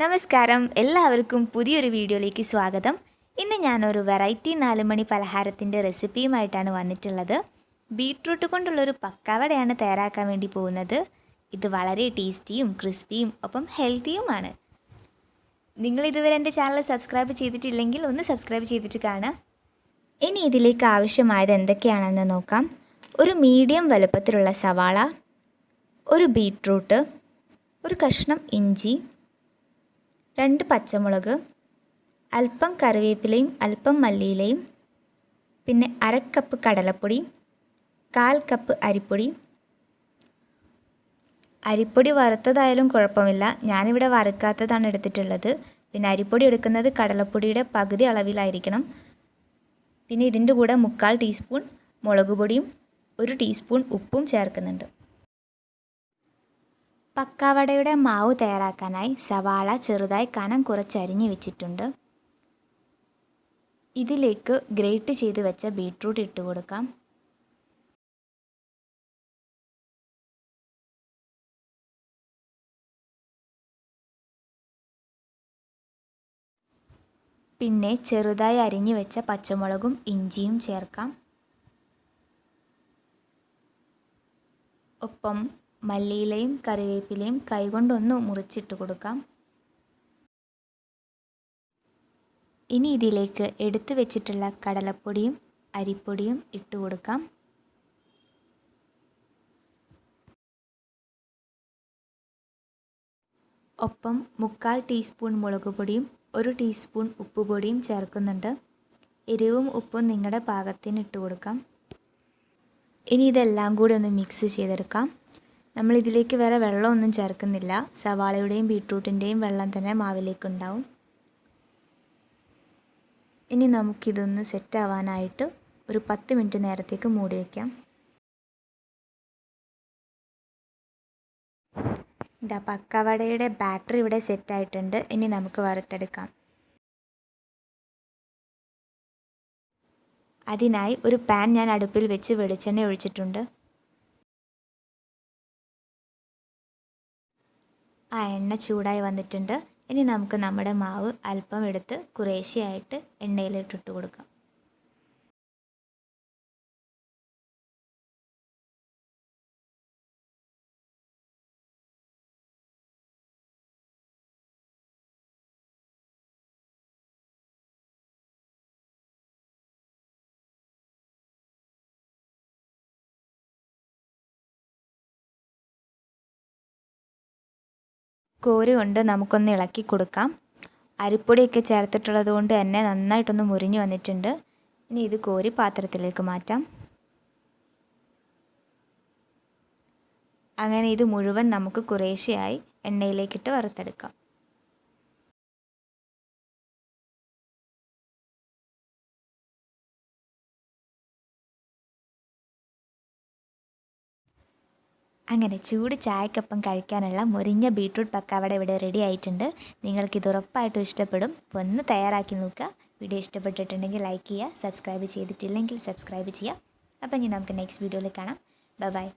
നമസ്കാരം, എല്ലാവർക്കും പുതിയൊരു വീഡിയോയിലേക്ക് സ്വാഗതം. ഇന്ന് ഞാനൊരു വെറൈറ്റി 4 മണി പലഹാരത്തിൻ്റെ റെസിപ്പിയുമായിട്ടാണ് വന്നിട്ടുള്ളത്. ബീട്രൂട്ട് കൊണ്ടുള്ളൊരു പക്കാവടയാണ് തയ്യാറാക്കാൻ വേണ്ടി പോകുന്നത്. ഇത് വളരെ ടേസ്റ്റിയും ക്രിസ്പിയും ഒപ്പം ഹെൽത്തിയുമാണ്. നിങ്ങളിതുവരെ എൻ്റെ ചാനൽ സബ്സ്ക്രൈബ് ചെയ്തിട്ടില്ലെങ്കിൽ ഒന്ന് സബ്സ്ക്രൈബ് ചെയ്തിട്ട് കാണുക. ഇനി ഇതിലേക്ക് ആവശ്യമായത് എന്തൊക്കെയാണെന്ന് നോക്കാം. ഒരു മീഡിയം വലുപ്പത്തിലുള്ള സവാള, ഒരു ബീട്രൂട്ട്, ഒരു കഷ്ണം ഇഞ്ചി, 2 പച്ചമുളക്, അല്പം കറിവേപ്പിലയും അല്പം മല്ലിയിലയും, പിന്നെ 1/2 കപ്പ് കടലപ്പൊടി, 1/4 കപ്പ് അരിപ്പൊടി. അരിപ്പൊടി വറുത്തതായാലും കുഴപ്പമില്ല, ഞാനിവിടെ വറുക്കാത്തതാണ് എടുത്തിട്ടുള്ളത്. പിന്നെ അരിപ്പൊടി എടുക്കുന്നത് കടലപ്പൊടിയുടെ പകുതി അളവിലായിരിക്കണം. പിന്നെ ഇതിൻ്റെ കൂടെ 1/4 ടീസ്പൂൺ മുളക് പൊടിയും 1 ടീസ്പൂൺ ഉപ്പും ചേർക്കുന്നുണ്ട്. പക്കാവടയുടെ മാവ് തയ്യാറാക്കാനായി സവാള ചെറുതായി കനം കുറച്ചരിഞ്ഞ് വെച്ചിട്ടുണ്ട്. ഇതിലേക്ക് ഗ്രേറ്റ് ചെയ്ത് വെച്ച ബീട്രൂട്ട് ഇട്ട് കൊടുക്കാം. പിന്നെ ചെറുതായി അരിഞ്ഞ് വെച്ച പച്ചമുളകും ഇഞ്ചിയും ചേർക്കാം. ഒപ്പം മല്ലിയിലയും കറിവേപ്പിലയും കൈകൊണ്ടൊന്ന് മുറിച്ചിട്ട് കൊടുക്കാം. ഇനി ഇതിലേക്ക് എടുത്തു വെച്ചിട്ടുള്ള കടലപ്പൊടിയും അരിപ്പൊടിയും ഇട്ട് കൊടുക്കാം. ഒപ്പം 1/4 ടീസ്പൂൺ മുളക് പൊടിയും 1 ടീസ്പൂൺ ഉപ്പ് പൊടിയും ചേർക്കുന്നുണ്ട്. എരിവും ഉപ്പും നിങ്ങളുടെ പാകത്തിന് ഇട്ട് കൊടുക്കാം. ഇനി ഇതെല്ലാം കൂടി ഒന്ന് മിക്സ് ചെയ്തെടുക്കാം. നമ്മളിതിലേക്ക് വേറെ വെള്ളമൊന്നും ചേർക്കുന്നില്ല. സവാളയുടെയും ബീട്രൂട്ടിൻ്റെയും വെള്ളം തന്നെ മാവിലേക്കുണ്ടാവും. ഇനി നമുക്കിതൊന്ന് സെറ്റാവാനായിട്ട് ഒരു 10 മിനിറ്റ് നേരത്തേക്ക് മൂടി വയ്ക്കാം. ഇതാ പക്കാവടയുടെ ബാറ്റർ ഇവിടെ സെറ്റായിട്ടുണ്ട്. ഇനി നമുക്ക് വറുത്തെടുക്കാം. അതിനായി ഒരു പാൻ ഞാൻ അടുപ്പിൽ വെച്ച് വെളിച്ചെണ്ണ ഒഴിച്ചിട്ടുണ്ട്. ആ എണ്ണ ചൂടായി വന്നിട്ടുണ്ട്. ഇനി നമുക്ക് നമ്മുടെ മാവ് അല്പം എടുത്ത് കുറേശ്ശെയായിട്ട് എണ്ണയിലിട്ടിട്ട് കൊടുക്കാം. കോരി കൊണ്ട് നമുക്കൊന്ന് ഇളക്കി കൊടുക്കാം. അരിപ്പൊടിയൊക്കെ ചേർത്തിട്ടുള്ളത് കൊണ്ട് തന്നെ നന്നായിട്ടൊന്ന് മുരിഞ്ഞു വന്നിട്ടുണ്ട്. ഇനി ഇത് കോരി പാത്രത്തിലേക്ക് മാറ്റാം. അങ്ങനെ ഇത് മുഴുവൻ നമുക്ക് കുറേശ്ശെയായി എണ്ണയിലേക്കിട്ട് വറുത്തെടുക്കാം. അങ്ങനെ ചൂട് ചായക്കൊപ്പം കഴിക്കാനുള്ള മുരിഞ്ഞ ബീട്രൂട്ട് പക്കാവട ഇവിടെ റെഡി ആയിട്ടുണ്ട്. നിങ്ങൾക്കിത് ഉറപ്പായിട്ടും ഇഷ്ടപ്പെടും. അപ്പോൾ ഒന്ന് തയ്യാറാക്കി നോക്കുക. വീഡിയോ ഇഷ്ടപ്പെട്ടിട്ടുണ്ടെങ്കിൽ ലൈക്ക് ചെയ്യുക, സബ്സ്ക്രൈബ് ചെയ്തിട്ടില്ലെങ്കിൽ സബ്സ്ക്രൈബ് ചെയ്യുക. അപ്പം ഇനി നമുക്ക് നെക്സ്റ്റ് വീഡിയോയിൽ കാണാം. ബൈ.